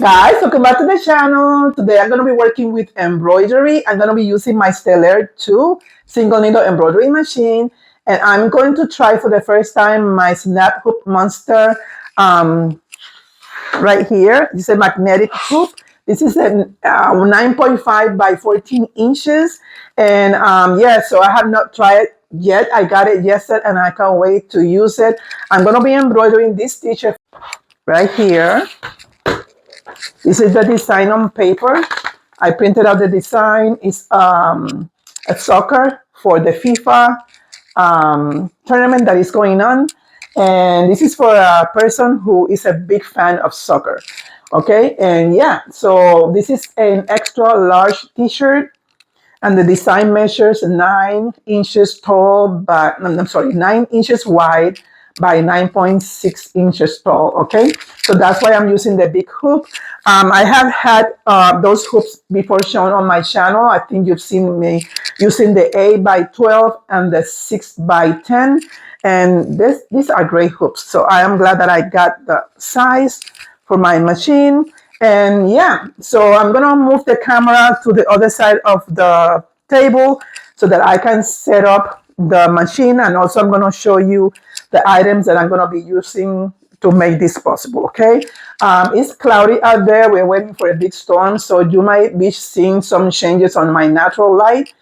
Guys, welcome back to the channel. Today I'm going to be working with embroidery. I'm going to be using my Stellaire 2 single needle embroidery machine. And I'm going to try for the first time my snap hoop monster right here. This is a magnetic hoop. This is a 9.5 by 14 inches. And yeah, so I have not tried it yet. I got it yesterday and I can't wait to use it. I'm going to be embroidering this t-shirt right here. This is the design on paper. I printed out the design. It's a soccer for the FIFA tournament that is going on. And this is for a person who is a big fan of soccer. Okay, and yeah, so this is an extra large t-shirt and the design measures 9 inches tall, but I'm sorry, 9 inches wide by 9.6 inches tall. Okay, so that's why I'm using the big hoop. I have had those hoops before shown on my channel. I think you've seen me using the 8 by 12 and the 6 by 10, and these are great hoops. So I am glad that I got the size for my machine. And yeah, so I'm gonna move the camera to the other side of the table so that I can set up the machine, and also I'm gonna show you the items that I'm gonna be using to make this possible. Okay, it's cloudy out there. We're waiting for a big storm, so you might be seeing some changes on my natural light.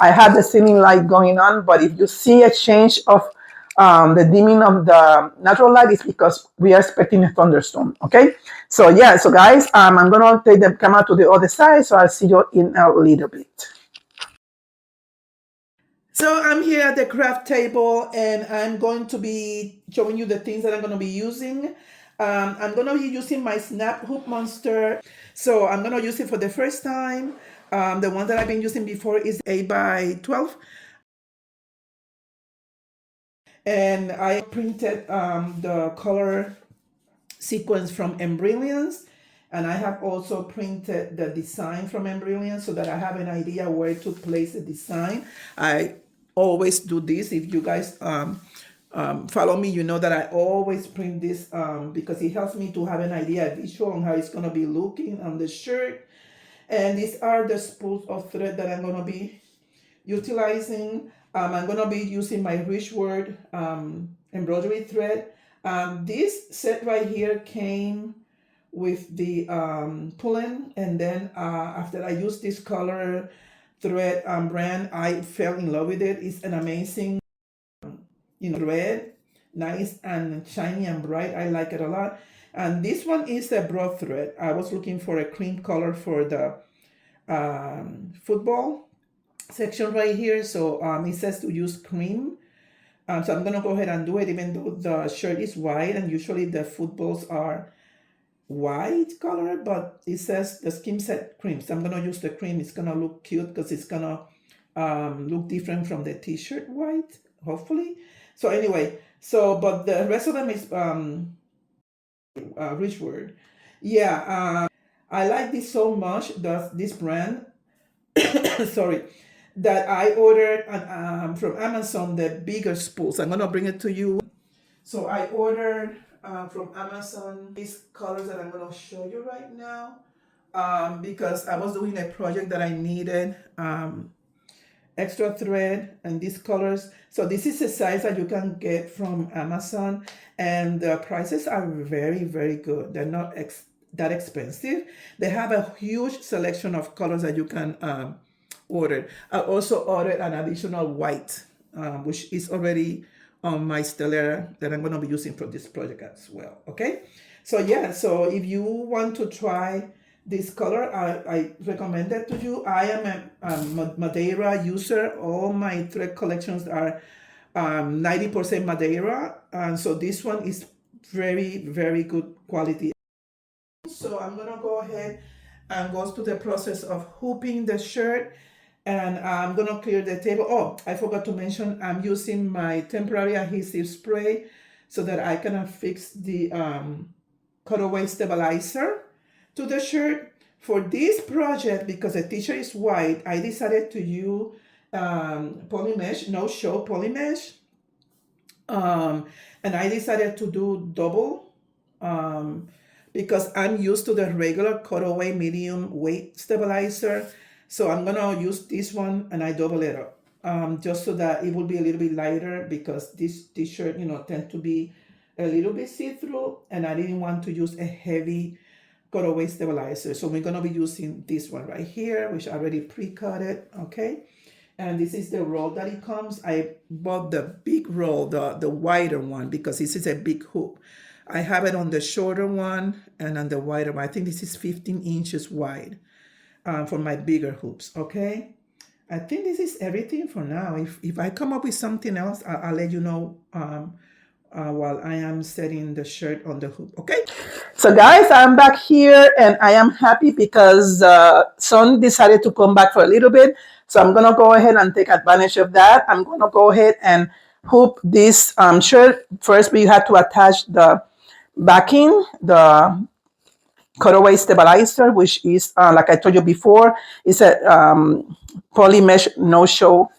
I have the ceiling light going on, but if you see a change of the dimming of the natural light, is because we are expecting a thunderstorm. Okay, so yeah, so guys, I'm gonna take the camera to the other side, so I'll see you in a little bit. So I'm here at the craft table and I'm going to be showing you the things that I'm going to be using. I'm going to be using my snap hoop monster. So I'm going to use it for the first time. The one that I've been using before is 8 by 12. And I printed the color sequence from Embrilliance. And I have also printed the design from Embrilliance so that I have an idea where to place the design. I always do this. If you guys follow me, you know that I always print this because it helps me to have an idea, a visual on how it's going to be looking on the shirt. And these are the spools of thread that I'm going to be utilizing. I'm going to be using my Richword embroidery thread. This set right here came with the pulling, and then after I used this color thread brand, I fell in love with it. It's an amazing thread, nice and shiny and bright. I like it a lot. And this one is a broad thread. I was looking for a cream color for the football section right here, so it says to use cream. So I'm gonna go ahead and do it, even though the shirt is white and usually the footballs are white color, but it says the skim said cream, so I'm gonna use the cream. It's gonna look cute because it's gonna look different from the t-shirt white, hopefully. So anyway, so but the rest of them is Richword. Yeah, I like this so much, this brand. Sorry, that I ordered from Amazon the bigger spools. I'm gonna bring it to you. So I ordered from Amazon these colors that I'm gonna show you right now because I was doing a project that I needed extra thread and these colors. So this is a size that you can get from Amazon, and the prices are very, very good. They're not that expensive. They have a huge selection of colors that you can order. I also ordered an additional white, which is already on my Stellaire that I'm going to be using for this project as well. Okay, so yeah, so if you want to try this color, I recommend it to you. I am a Madeira user. All my thread collections are 90% Madeira, and so this one is very, very good quality. So I'm gonna go ahead and go through the process of hooping the shirt, and I'm gonna clear the table. Oh, I forgot to mention I'm using my temporary adhesive spray so that I can affix the cutaway stabilizer to the shirt. For this project, because the t-shirt is white, I decided to use polymesh, no show polymesh, and I decided to do double because I'm used to the regular cutaway medium weight stabilizer. So I'm gonna use this one and I double it up, just so that it will be a little bit lighter, because this t-shirt, tend to be a little bit see-through, and I didn't want to use a heavy cutaway stabilizer. So we're gonna be using this one right here, which I already pre-cut it, okay? And this is the roll that it comes. I bought the big roll, the wider one, because this is a big hoop. I have it on the shorter one and on the wider one. I think this is 15 inches wide, for my bigger hoops, okay? I think this is everything for now. If I come up with something else, I'll let you know, while I am setting the shirt on the hoop, okay? So guys, I'm back here and I am happy because Son decided to come back for a little bit. So I'm gonna go ahead and take advantage of that. I'm gonna go ahead and hoop this shirt. First, we have to attach the backing, the cutaway stabilizer, which is, like I told you before, it's a poly mesh no-show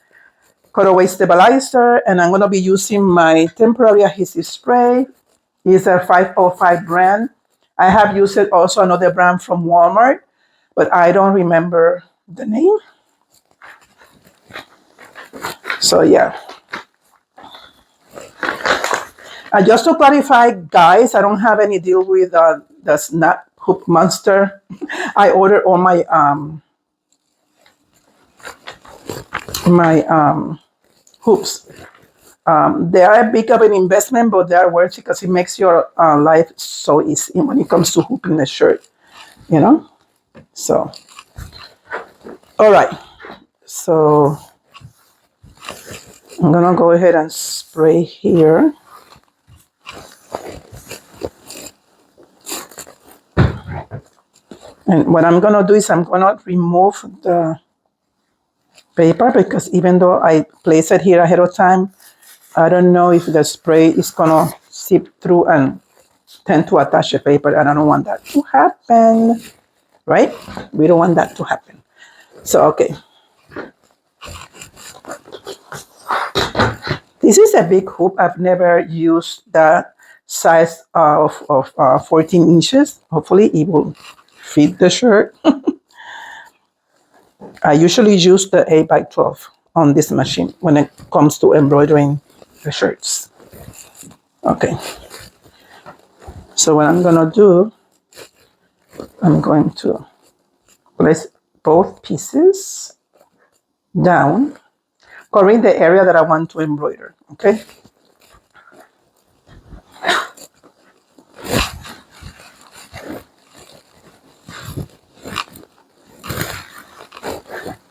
cutaway stabilizer. And I'm gonna be using my temporary adhesive spray. It's a 505 brand. I have used it also another brand from Walmart, but I don't remember the name. So yeah. Just to clarify, guys, I don't have any deal with the Snap Hoop Monster. I ordered all my hoops. They are a big of an investment, but they are worth it because it makes your life so easy when it comes to hooping a shirt, So, all right. So, I'm going to go ahead and spray here. And what I'm going to do is I'm going to remove the paper, because even though I place it here ahead of time, I don't know if the spray is going to seep through and tend to attach the paper, and I don't want that to happen, right? We don't want that to happen. So, okay. This is a big hoop. I've never used that size of 14 inches. Hopefully it will fit the shirt. I usually use the 8x12 on this machine when it comes to embroidering the shirts. Okay. So what I'm gonna do, I'm going to place both pieces down, covering the area that I want to embroider, okay?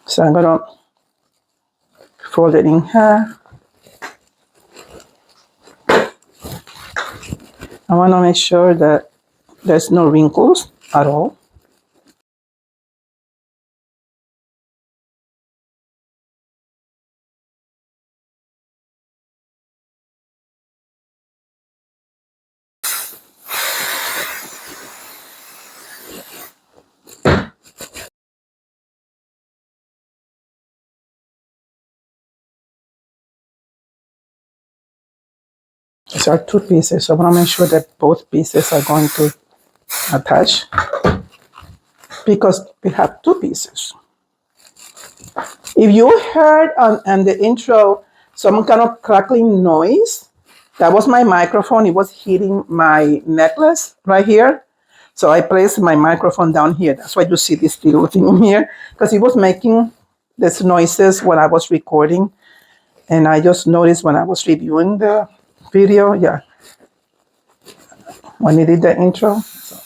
So I'm gonna fold it in half. I wanna make sure that there's no wrinkles at all. These are two pieces, so I want to make sure that both pieces are going to attach, because we have two pieces. If you heard on the intro some kind of crackling noise, that was my microphone. It was hitting my necklace right here. So I placed my microphone down here. That's why you see this little thing in here, because it was making these noises when I was recording. And I just noticed when I was reviewing the video, yeah, when we did the intro. So.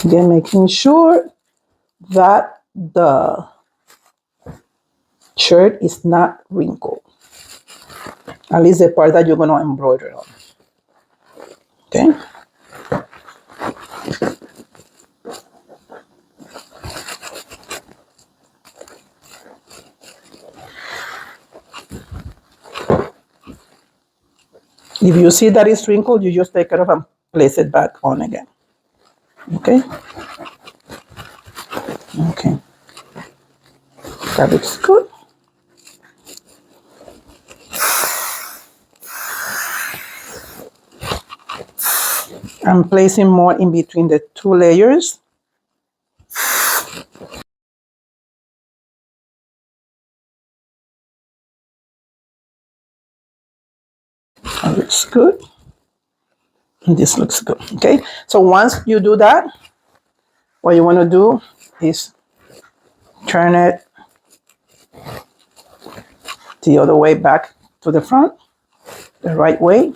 Again, making sure that the shirt is not wrinkled. At least the part that you're going to embroider on. Okay? If you see that it's wrinkled, you just take it off and place it back on again. Okay. Okay. That looks good. I'm placing more in between the two layers. That looks good. And this looks good. Okay. So once you do that, what you want to do is turn it the other way back to the front, the right way.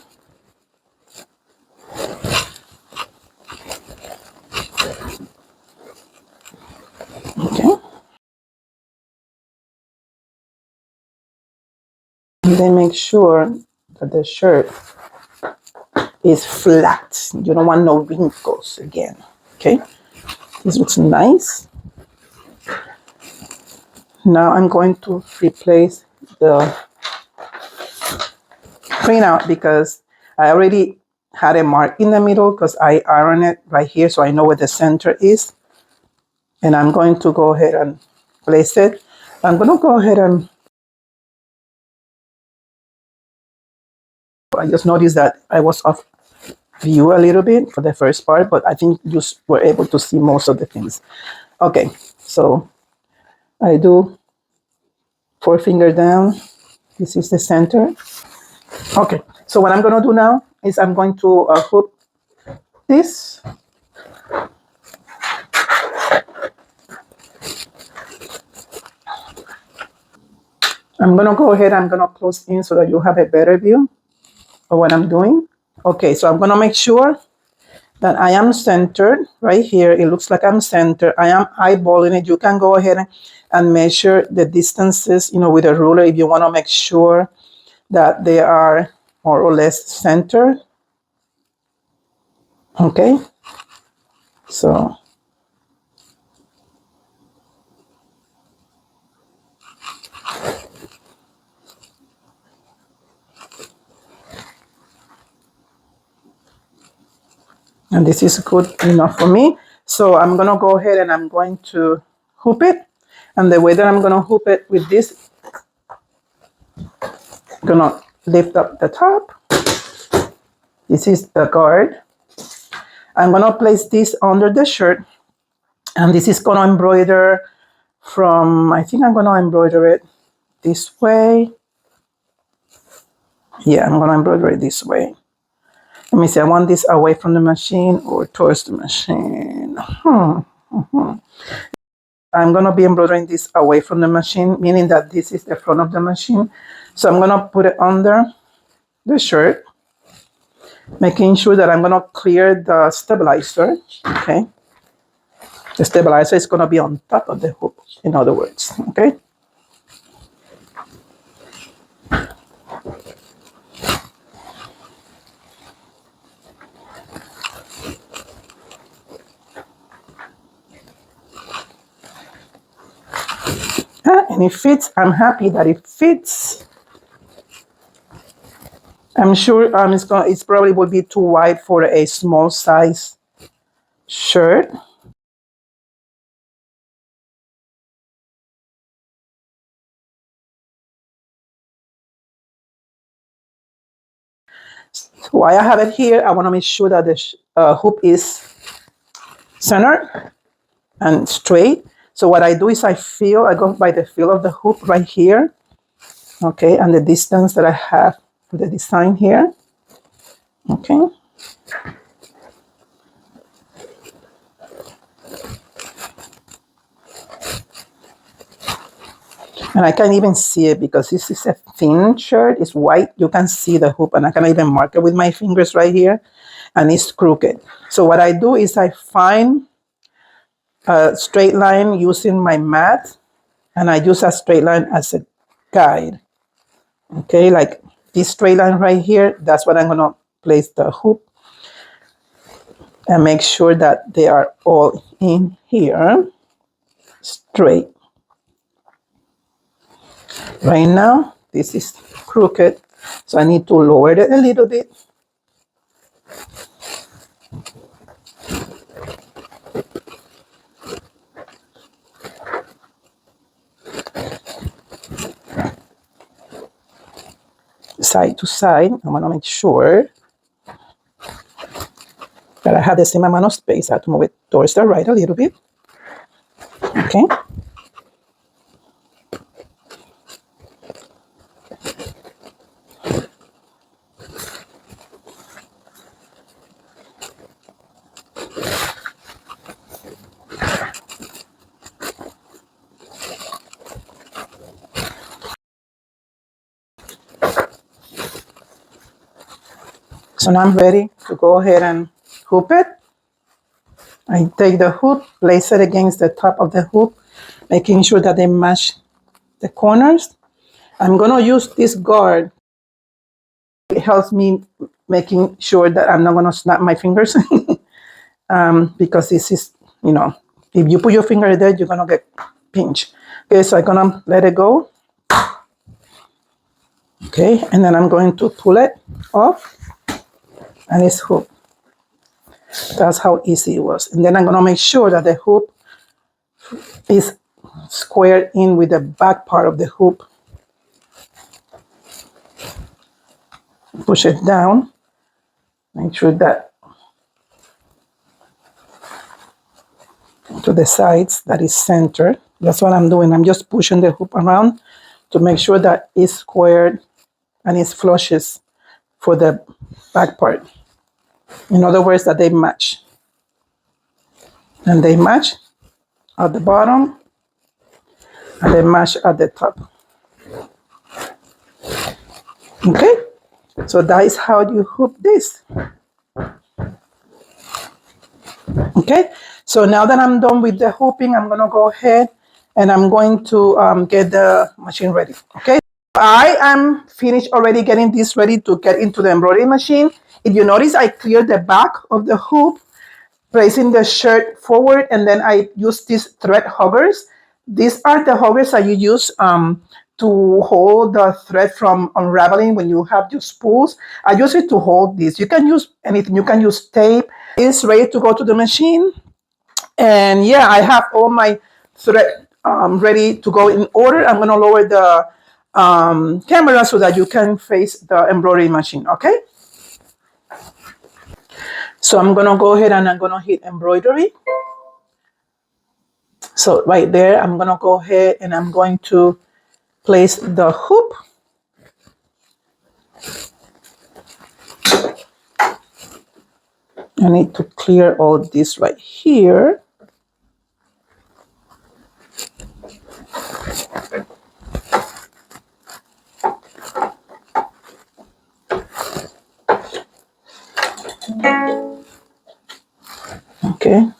Okay. And then make sure that the shirt is flat. You don't want no wrinkles again. Okay. This looks nice. Now I'm going to replace the printout because I already had a mark in the middle because I ironed it right here so I know where the center is. And I'm going to go ahead and place it. I'm going to go ahead and I just noticed that I was off view a little bit for the first part, but I think you were able to see most of the things. Okay, so I do 4-finger down. This is the center. Okay, so what I'm going to do now is I'm going to hook this. I'm going to go ahead, I'm going to close in so that you have a better view of what I'm doing. Okay, so I'm going to make sure that I am centered right here. It looks like I'm centered. I am eyeballing it. You can go ahead and measure the distances, with a ruler if you want to make sure that they are more or less centered. Okay, so and this is good enough for me. So I'm going to go ahead and I'm going to hoop it. And the way that I'm going to hoop it with this, I'm going to lift up the top. This is the guard. I'm going to place this under the shirt. And this is going to embroider from, I think I'm going to embroider it this way. Yeah, I'm going to embroider it this way. Let me see, I want this away from the machine or towards the machine. I'm going to be embroidering this away from the machine, meaning that this is the front of the machine. So I'm going to put it under the shirt, making sure that I'm going to clear the stabilizer. Okay. The stabilizer is going to be on top of the hoop, in other words. Okay. And it fits. I'm happy that it fits. I'm sure it's probably would be too wide for a small size shirt. So while I have it here, I want to make sure that the hoop is centered and straight. So what I do is I go by the feel of the hoop right here. Okay, and the distance that I have to the design here. Okay. And I can even see it because this is a thin shirt. It's white. You can see the hoop and I can even mark it with my fingers right here. And it's crooked. So what I do is I find a straight line using my mat. And I use a straight line as a guide. Okay, like this straight line right here. That's what I'm going to place the hoop. And make sure that they are all in here. Straight. Right now, this is crooked, so I need to lower it a little bit. side to side. I want to make sure that I have the same amount of space. I have to move it towards the right a little bit. Okay. So now I'm ready to go ahead and hoop it. I take the hoop, place it against the top of the hoop, making sure that they match the corners. I'm going to use this guard. It helps me making sure that I'm not going to snap my fingers because this is, you know, if you put your finger there, you're going to get pinched. Okay, so I'm going to let it go. Okay, and then I'm going to pull it off and it's hoop. That's how easy it was. And then I'm going to make sure that the hoop is squared in with the back part of the hoop. Push it down. Make sure that to the sides that is centered. That's what I'm doing. I'm just pushing the hoop around to make sure that it's squared and it's flushes for the back part. In other words, that they match. And they match at the bottom and they match at the top. Okay, so that is how you hoop this. Okay, so now that I'm done with the hooping, I'm going to go ahead and I'm going to get the machine ready. Okay, I am finished already getting this ready to get into the embroidery machine. If you notice, I cleared the back of the hoop, placing the shirt forward, and then I use these thread huggers. These are the huggers that you use to hold the thread from unraveling when you have your spools. I use it to hold this. You can use anything. You can use tape. It's ready to go to the machine. And yeah, I have all my thread ready to go in order. I'm going to lower the camera so that you can face the embroidery machine, okay? So I'm going to go ahead and I'm going to hit embroidery. So right there, I'm going to go ahead and I'm going to place the hoop. I need to clear all this right here. Okay.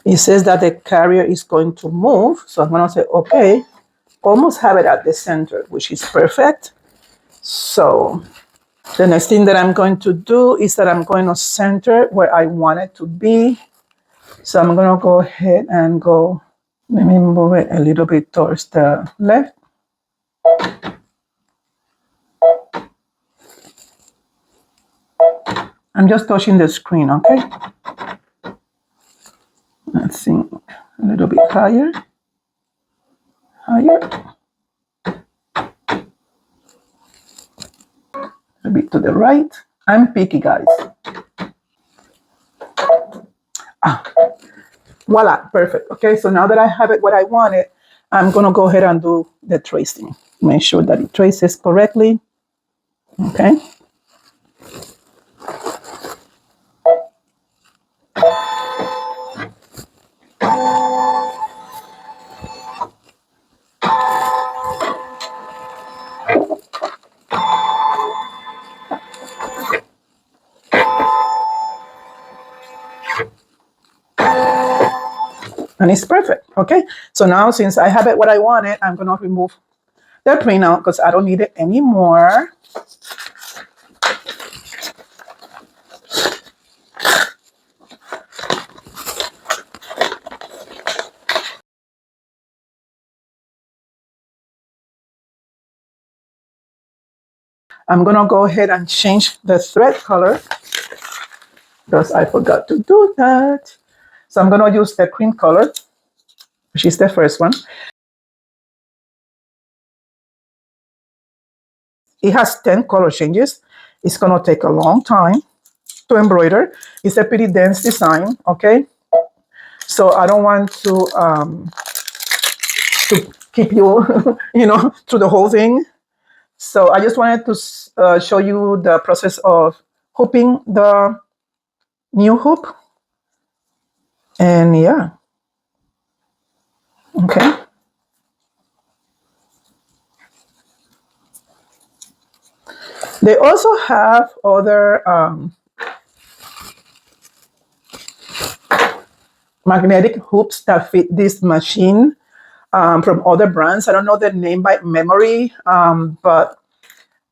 It says that the carrier is going to move. So I'm going to say, okay, almost have it at the center, which is perfect. So the next thing that I'm going to do is that I'm going to center where I want it to be. So I'm going to go ahead and go, let me move it a little bit towards the left. I'm just touching the screen, okay? Let's see, a little bit higher, a bit to the right. I'm picky, guys. Voila, perfect. Okay, so now that I have it what I wanted, I'm gonna go ahead and do the tracing. Make sure that it traces correctly. Okay. And it's perfect, okay? So now since I have it what I wanted, I'm gonna remove the printout because I don't need it anymore. I'm gonna go ahead and change the thread color because I forgot to do that. So I'm gonna use the cream color, which is the first one. it has 10 color changes. It's gonna take a long time to embroider. It's a pretty dense design, okay? So I don't want to keep you, through the whole thing. So I just wanted to show you the process of hooping the new hoop. And yeah, okay. They also have other magnetic hoops that fit this machine from other brands. I don't know the name by memory, but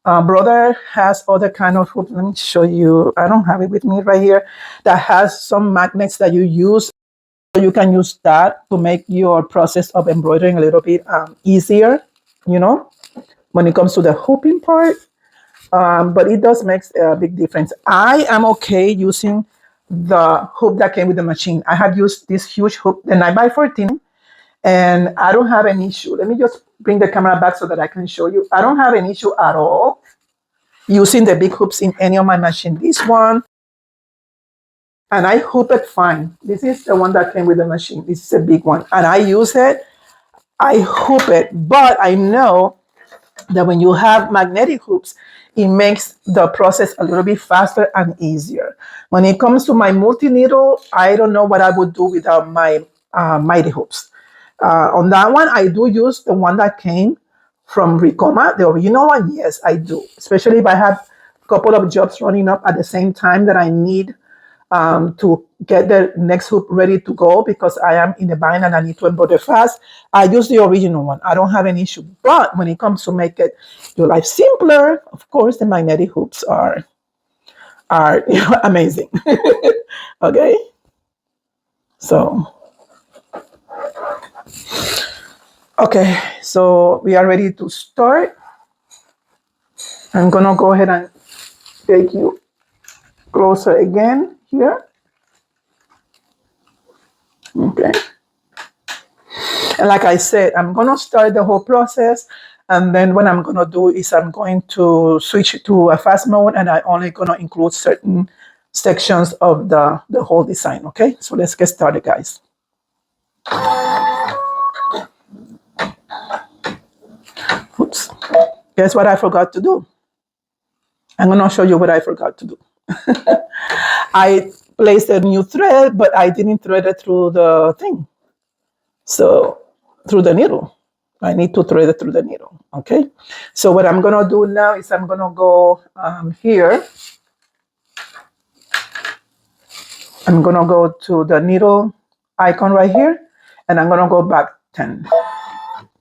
Brother has other kind of hoops. Let me show you. I don't have it with me right here. That has some magnets that you use. So you can use that to make your process of embroidering a little bit easier, when it comes to the hooping part. But it does make a big difference. I am okay using the hoop that came with the machine. I have used this huge hoop, the 9x14, and I don't have an issue. Let me just bring the camera back so that I can show you. I don't have an issue at all using the big hoops in any of my machine. This one, and I hoop it fine. This is the one that came with the machine. This is a big one, and I use it. I hoop it, but I know that when you have magnetic hoops, it makes the process a little bit faster and easier. When it comes to my multi-needle, I don't know what I would do without my mighty hoops. On that one, I do use the one that came from Ricoma, the original one. Yes, I do. Especially if I have a couple of jobs running up at the same time that I need to get the next hoop ready to go because I am in a bind and I need to embroider fast. I use the original one. I don't have an issue. But when it comes to make it your life simpler, of course, the magnetic hoops are amazing. Okay, so we are ready to start. I'm gonna go ahead and take you closer again here. Okay. And like I said, I'm going to start the whole process. And then what I'm going to do is I'm going to switch to a fast mode, and I'm only going to include certain sections of the whole design. Okay, so let's get started, guys. Oops. Guess what I forgot to do? I'm going to show you what I forgot to do. I placed a new thread, but I didn't thread it through the thing. So through the needle. I need to thread it through the needle. Okay. So what I'm going to do now is I'm going to go here. I'm going to go to the needle icon right here, and I'm going to go back 10.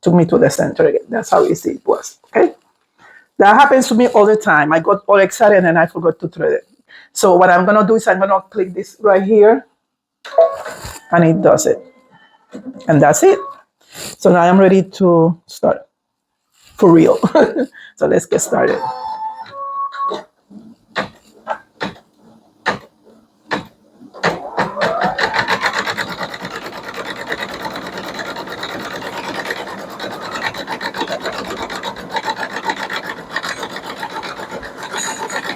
Took me to the center again. That's how easy it was. Okay. That happens to me all the time. I got all excited and I forgot to thread it. So what I'm going to do is I'm going to click this right here, and it does it. And that's it. So now I'm ready to start for real. So let's get started.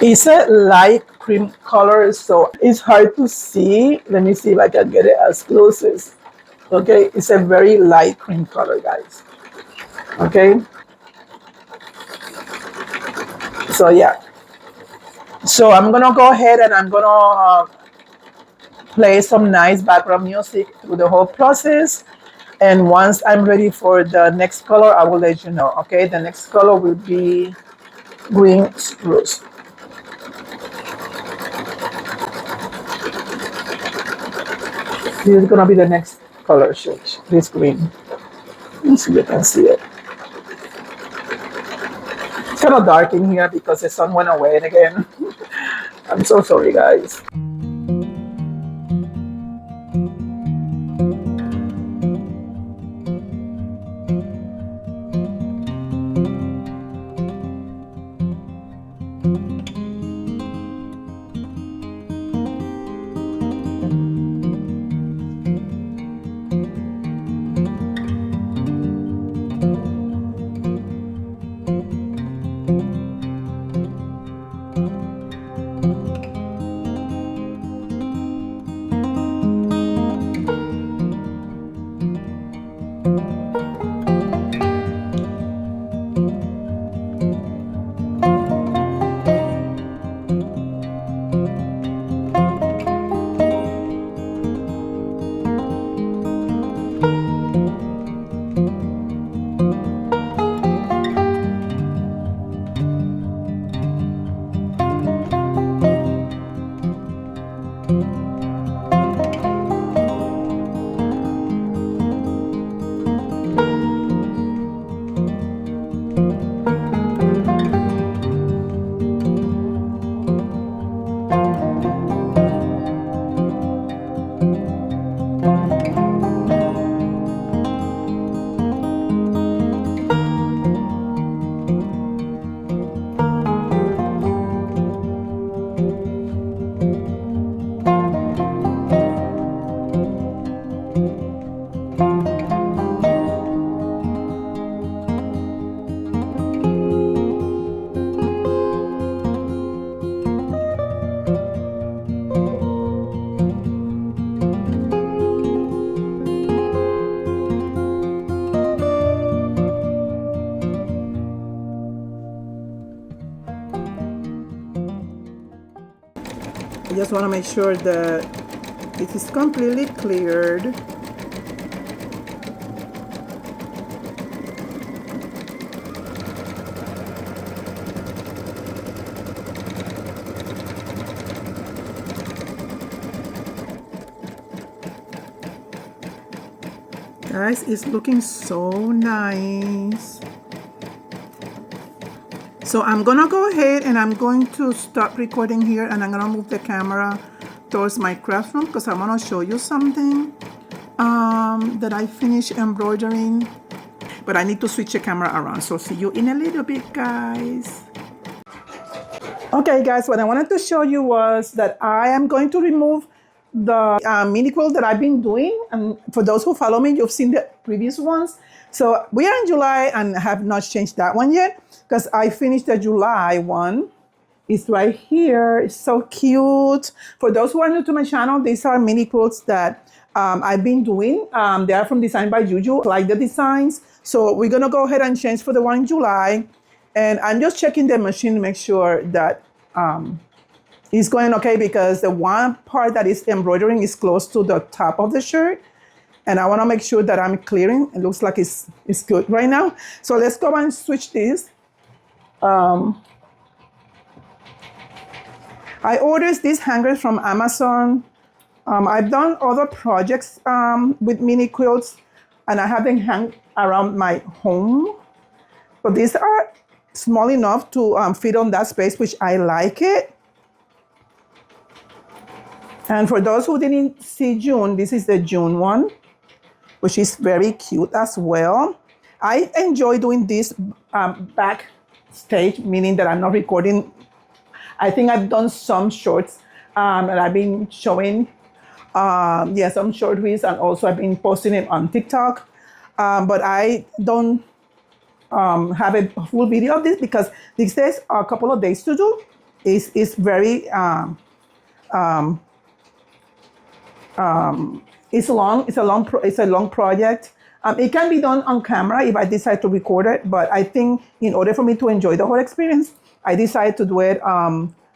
It's a light cream color, so it's hard to see. Let me see if I can get it as close as. Okay, it's a very light cream color, guys. Okay. So yeah. So I'm gonna go ahead and I'm gonna play some nice background music through the whole process. And once I'm ready for the next color, I will let you know. Okay, the next color will be green spruce. This is gonna be the next color switch. This green. Let's see if you can see it. It's kind of dark in here because the sun went away again. I'm so sorry, guys. just want to make sure that it is completely cleared. Guys, it's looking so nice. So I'm gonna go ahead and I'm going to stop recording here, and I'm gonna move the camera towards my craft room because I want to show you something that I finished embroidering, but I need to switch the camera around. So see you in a little bit, guys. Okay, guys, what I wanted to show you was that I am going to remove the mini quilt that I've been doing, and for those who follow me, you've seen the previous ones. So we are in July and have not changed that one yet because I finished the July one. It's right here. It's so cute. For those who are new to my channel, these are mini quilts that I've been doing. They are from Design by Juju. I like the designs. So we're gonna go ahead and change for the one in July. And I'm just checking the machine to make sure that it's going okay, because the one part that is embroidering is close to the top of the shirt. And I want to make sure that I'm clearing. It looks like it's good right now. So let's go and switch this. I ordered these hangers from Amazon. I've done other projects with mini quilts, and I have them hang around my home. But these are small enough to fit on that space, which I like it. And for those who didn't see June, this is the June one, which is very cute as well. I enjoy doing this backstage, meaning that I'm not recording. I think I've done some shorts that I've been showing. Some short reels, and also I've been posting it on TikTok. But I don't have a full video of this because this takes a couple of days to do. It's very it's long. It's a long project. It can be done on camera if I decide to record it, but I think in order for me to enjoy the whole experience, I decided to do it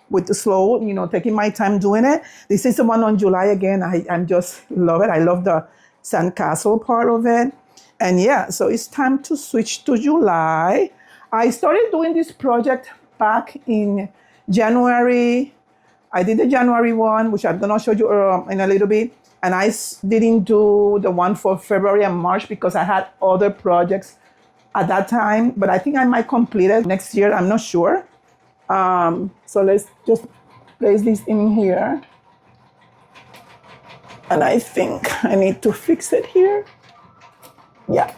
with the slow, taking my time doing it. This is the one on July again. I just love it. I love the sandcastle part of it. And yeah, so it's time to switch to July. I started doing this project back in January. I did the January one, which I'm gonna show you in a little bit. And I didn't do the one for February and March because I had other projects at that time. But I think I might complete it next year. I'm not sure. So let's just place this in here. And I think I need to fix it here. Yeah.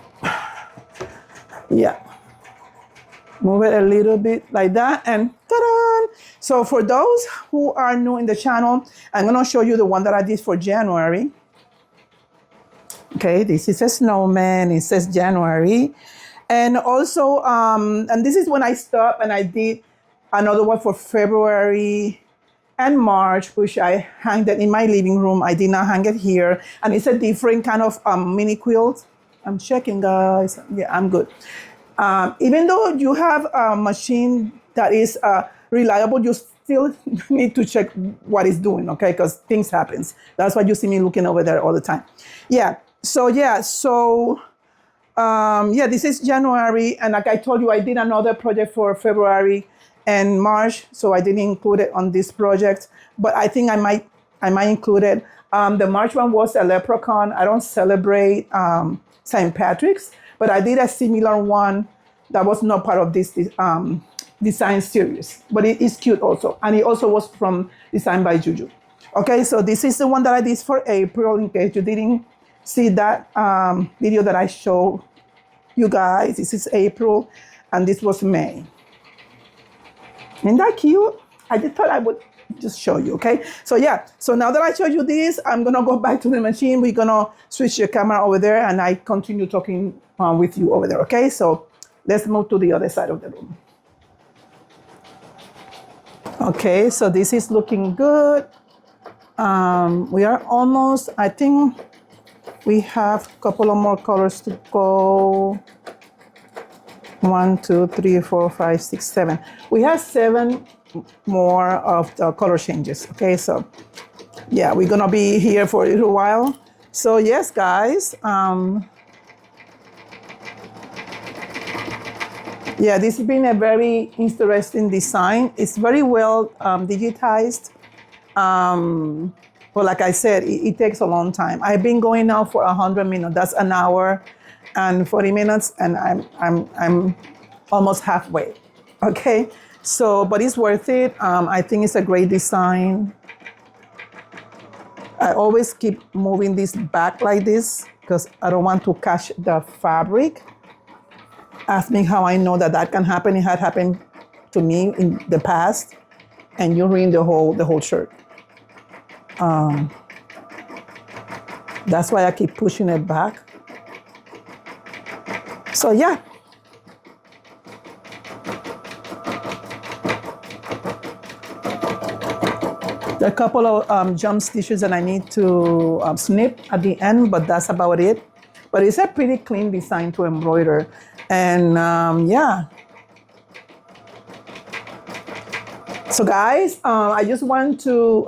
Move it a little bit like that, and ta-da! So for those who are new in the channel, I'm gonna show you the one that I did for January. Okay, this is a snowman. It says January. And also, and this is when I stopped and I did another one for February and March, which I hung it in my living room. I did not hang it here. And it's a different kind of mini quilt. I'm checking, guys. Yeah, I'm good. Even though you have a machine that is reliable, you still need to check what it's doing, okay? Because things happen. That's why you see me looking over there all the time. This is January. And like I told you, I did another project for February and March, so I didn't include it on this project. But I think I might include it. The March one was a leprechaun. I don't celebrate St. Patrick's, but I did a similar one that was not part of this design series, but it is cute also. And it also was from Design by Juju. Okay, so this is the one that I did for April, in case you didn't see that video that I showed you guys. This is April, and this was May. Isn't that cute? I just thought I would just show you, okay? So yeah, so now that I showed you this, I'm gonna go back to the machine. We're gonna switch the camera over there, and I continue talking with you over there, okay? So let's move to the other side of the room. Okay, so this is looking good. We are almost, I think we have a couple of more colors to go. 1, 2, 3, 4, 5, 6, 7. We have 7 more of the color changes. Okay, so yeah, we're gonna be here for a little while. So yes, guys. Yeah, this has been a very interesting design. It's very well digitized. But like I said, it takes a long time. I've been going now for 100 minutes. That's an hour and 40 minutes, and I'm almost halfway. Okay, so but it's worth it. I think it's a great design. I always keep moving this back like this because I don't want to catch the fabric. Ask me how I know that that can happen. It had happened to me in the past, and you ruin the whole shirt. That's why I keep pushing it back. So yeah. There are a couple of jump stitches that I need to snip at the end, but that's about it. But it's a pretty clean design to embroider. And yeah. So guys, I just want to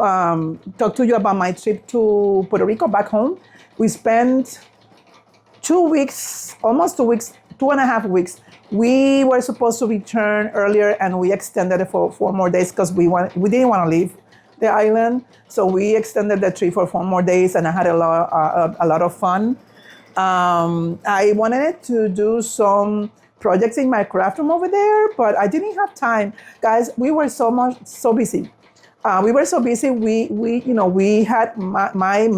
talk to you about my trip to Puerto Rico back home. We spent 2 weeks, almost 2 weeks, 2.5 weeks. We were supposed to return earlier and we extended it for 4 more days because we didn't want to leave the island. So we extended the trip for 4 more days and I had a lot of fun. I wanted to do some projects in my craft room over there, but I didn't have time. Guys, we were so busy. We were so busy. We had my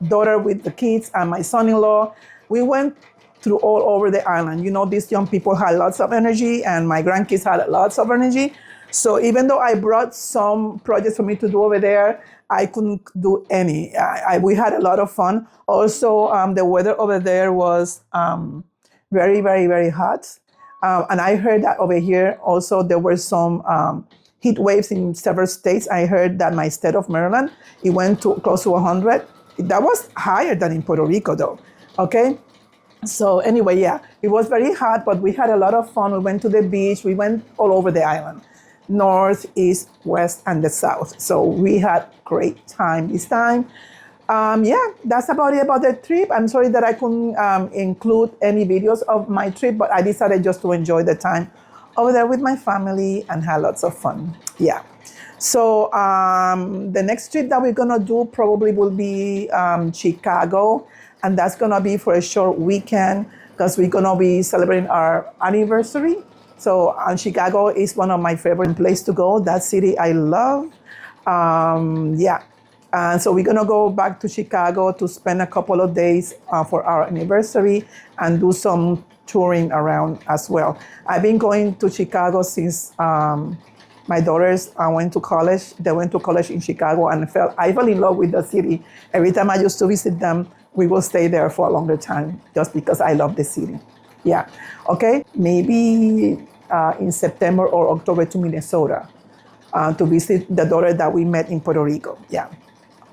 daughter with the kids and my son-in-law. We went through all over the island. You know, these young people had lots of energy and my grandkids had lots of energy. So even though I brought some projects for me to do over there, I couldn't do any. We had a lot of fun. Also, the weather over there was very, very, very hot. And I heard that over here also there were some heat waves in several states. I heard that my state of Maryland, it went to close to 100. That was higher than in Puerto Rico though, okay? So anyway, yeah, it was very hot, but we had a lot of fun. We went to the beach. We went all over the island, north, east, west, and the south. So we had great time this time. Yeah, that's about it about the trip. I'm sorry that I couldn't include any videos of my trip, but I decided just to enjoy the time over there with my family and had lots of fun. Yeah. So the next trip that we're gonna do probably will be Chicago, and that's gonna be for a short weekend because we're gonna be celebrating our anniversary. So Chicago is one of my favorite places to go. That city I love. Yeah. And so we're gonna go back to Chicago to spend a couple of days for our anniversary and do some touring around as well. I've been going to Chicago since my daughters went to college. They went to college in Chicago and I fell in love with the city. Every time I used to visit them, we will stay there for a longer time just because I love the city. Yeah, okay, maybe in September or October to Minnesota to visit the daughter that we met in Puerto Rico.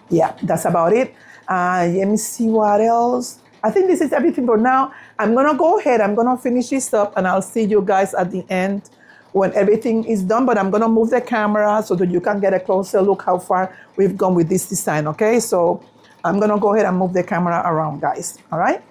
Yeah, that's about it. Let me see what else. I think this is everything for now. I'm gonna go ahead, I'm gonna finish this up and I'll see you guys at the end when everything is done, but I'm gonna move the camera so that you can get a closer look how far we've gone with this design, okay? So I'm gonna go ahead and move the camera around, guys, all right?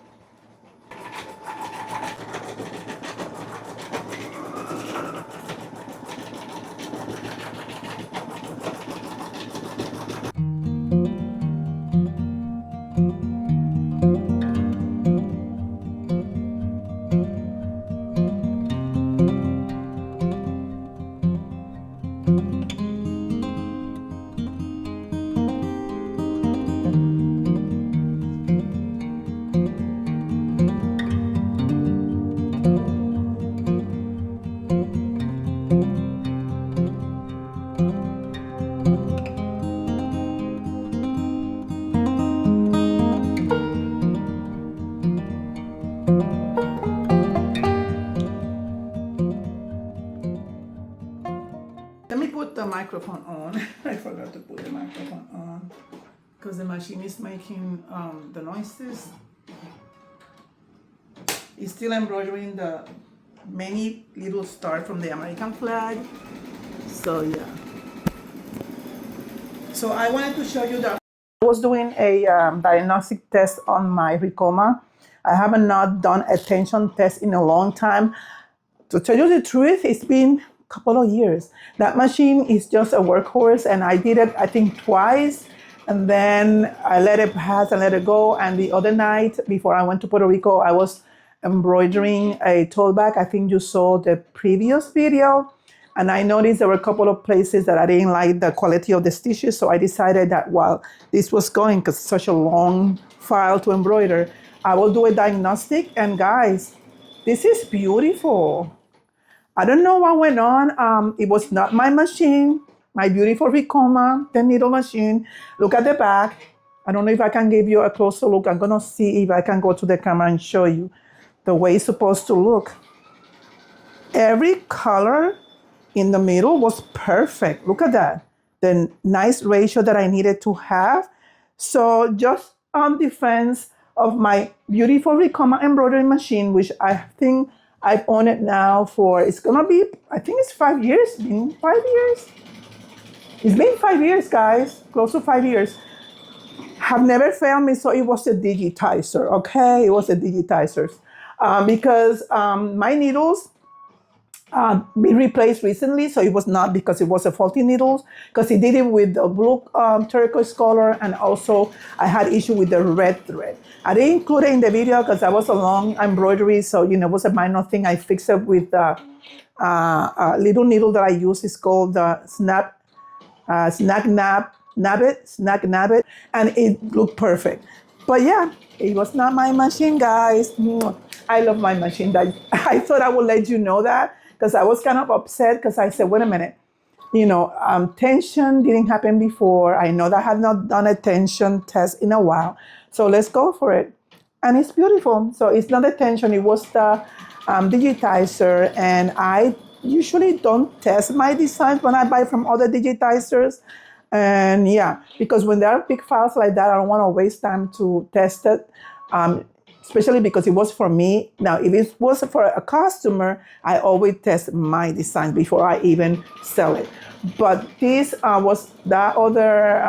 Let me put the microphone on. I forgot to put the microphone on because the machine is making the noises. It's still embroidering many little stars from the American flag. So yeah. So I wanted to show you that I was doing a diagnostic test on my Ricoma. I haven't not done a tension test in a long time. To tell you the truth, it's been a couple of years. That machine is just a workhorse, and I did it, I think, twice. And then I let it pass and let it go. And the other night, before I went to Puerto Rico, I was embroidering a tote bag. I think you saw the previous video. And I noticed there were a couple of places that I didn't like the quality of the stitches. So I decided that while this was going, because it's such a long file to embroider, I will do a diagnostic. And guys, this is beautiful. I don't know what went on. It was not my machine, my beautiful Ricoma 10 needle machine. Look at the back. I don't know if I can give you a closer look. I'm gonna see if I can go to the camera and show you the way it's supposed to look. Every color in the middle was perfect. Look at that. The nice ratio that I needed to have. So just on defense of my beautiful Ricoma embroidery machine, which I think I've owned it now for, it's gonna be, I think it's 5 years, been 5 years. It's been 5 years, guys, close to 5 years. Have never failed me, so it was a digitizer, okay? It was a digitizer. Because my needles been replaced recently, so it was not because it was a faulty needles, because it did it with the blue turquoise color, and also I had issue with the red thread. I didn't include it in the video because that was a long embroidery, so you know it was a minor thing. I fixed it with the little needle that I use. It's called the Snag Nabbit, and it looked perfect. But yeah, it was not my machine, guys. I love my machine. I thought I would let you know that, because I was kind of upset, because I said, wait a minute, tension didn't happen before. I know that I have not done a tension test in a while. So let's go for it. And it's beautiful. So it's not a tension, it was the digitizer. And I usually don't test my designs when I buy from other digitizers. And yeah, because when there are big files like that, I don't want to waste time to test it. Especially because it was for me. Now, if it was for a customer, I always test my design before I even sell it. But this was the other,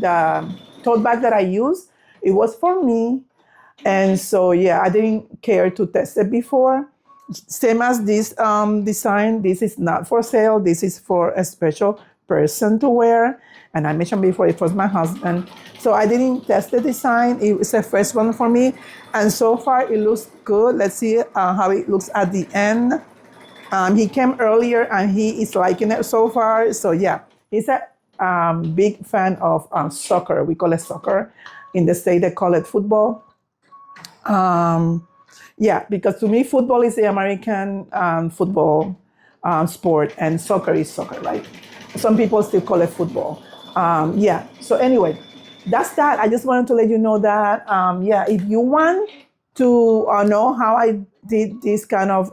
the tote bag that I used. It was for me. And so, yeah, I didn't care to test it before. Same as this design, this is not for sale. This is for a special person to wear. And I mentioned before, it was my husband. So I didn't test the design. It was the first one for me. And so far, it looks good. Let's see how it looks at the end. He came earlier, and he is liking it so far. So yeah, he's a big fan of soccer. We call it soccer. In the States, they call it football. Yeah, because to me, football is the American football sport, and soccer is soccer, right? Some people still call it football. Yeah, so anyway, that's that. I just wanted to let you know that, yeah, if you want to know how I did this kind of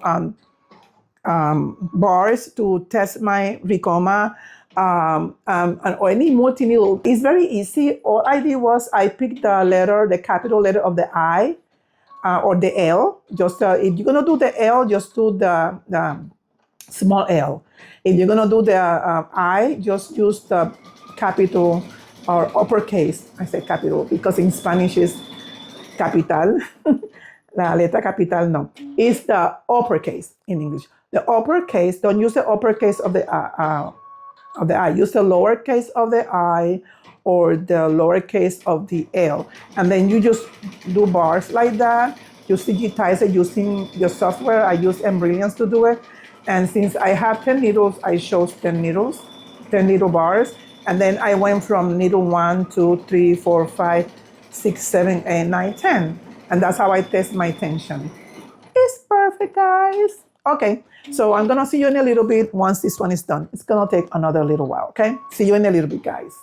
bars to test my Ricoma, or any multi-needle, it's very easy. All I did was I picked the capital letter of the I, or the L. Just if you're gonna do the L, just do the small L. If you're gonna do the I, just use the capital or uppercase. I say capital because in Spanish is capital. La letra capital, no. It's the uppercase in English. The uppercase, don't use the uppercase of the I. Use the lowercase of the I or the lowercase of the L. And then you just do bars like that. You digitize it using your software. I use Embrilliance to do it. And since I have 10 needles, I chose 10 needles, 10 needle bars. And then I went from needle 1, 2, 3, 4, 5, 6, 7, 8, 9, 10. And that's how I test my tension. It's perfect, guys. Okay, so I'm gonna see you in a little bit once this one is done. It's gonna take another little while, okay? See you in a little bit, guys.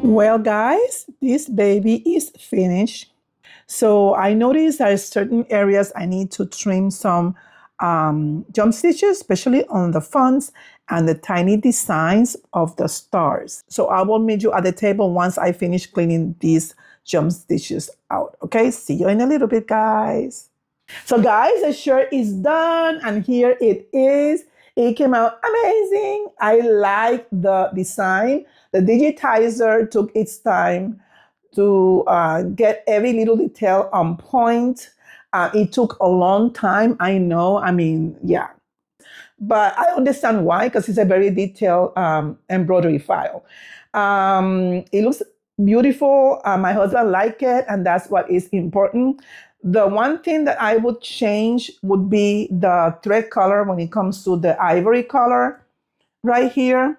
Well, guys, this baby is finished. So I noticed there are certain areas I need to trim some jump stitches, especially on the fonts and the tiny designs of the stars. So I will meet you at the table once I finish cleaning these jump stitches out. Okay, see you in a little bit, guys. So guys, the shirt is done and here it is. It came out amazing. I like the design. The digitizer took its time to get every little detail on point. It took a long time, I know. I mean, yeah, but I understand why, because it's a very detailed embroidery file. It looks beautiful. My husband liked it, and that's what is important. The one thing that I would change would be the thread color when it comes to the ivory color right here.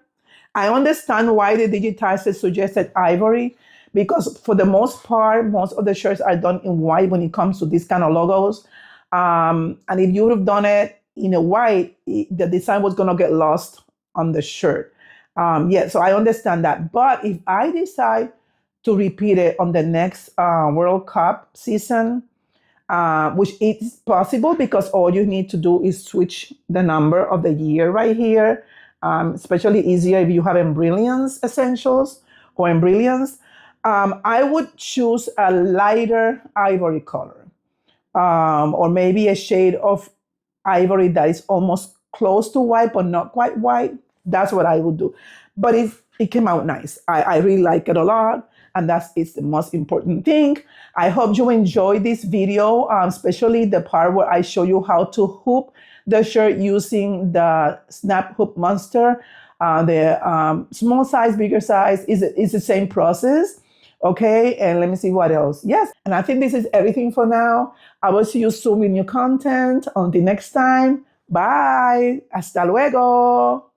I understand why the digitizer suggested ivory because for the most part, most of the shirts are done in white when it comes to these kind of logos. And if you would have done it in a white, the design was going to get lost on the shirt. Yeah, so I understand that. But if I decide to repeat it on the next World Cup season, which is possible because all you need to do is switch the number of the year right here. Especially easier if you have Embrilliance Essentials or Embrilliance. I would choose a lighter ivory color or maybe a shade of ivory that is almost close to white but not quite white. That's what I would do. But it came out nice. I really like it a lot. And that's it's the most important thing. I hope you enjoyed this video, especially the part where I show you how to hoop the shirt using the snap hoop monster. The small size, bigger size is the same process. Okay, and let me see what else. Yes, and I think this is everything for now. I will see you soon with new content. Until next time, bye. Hasta luego.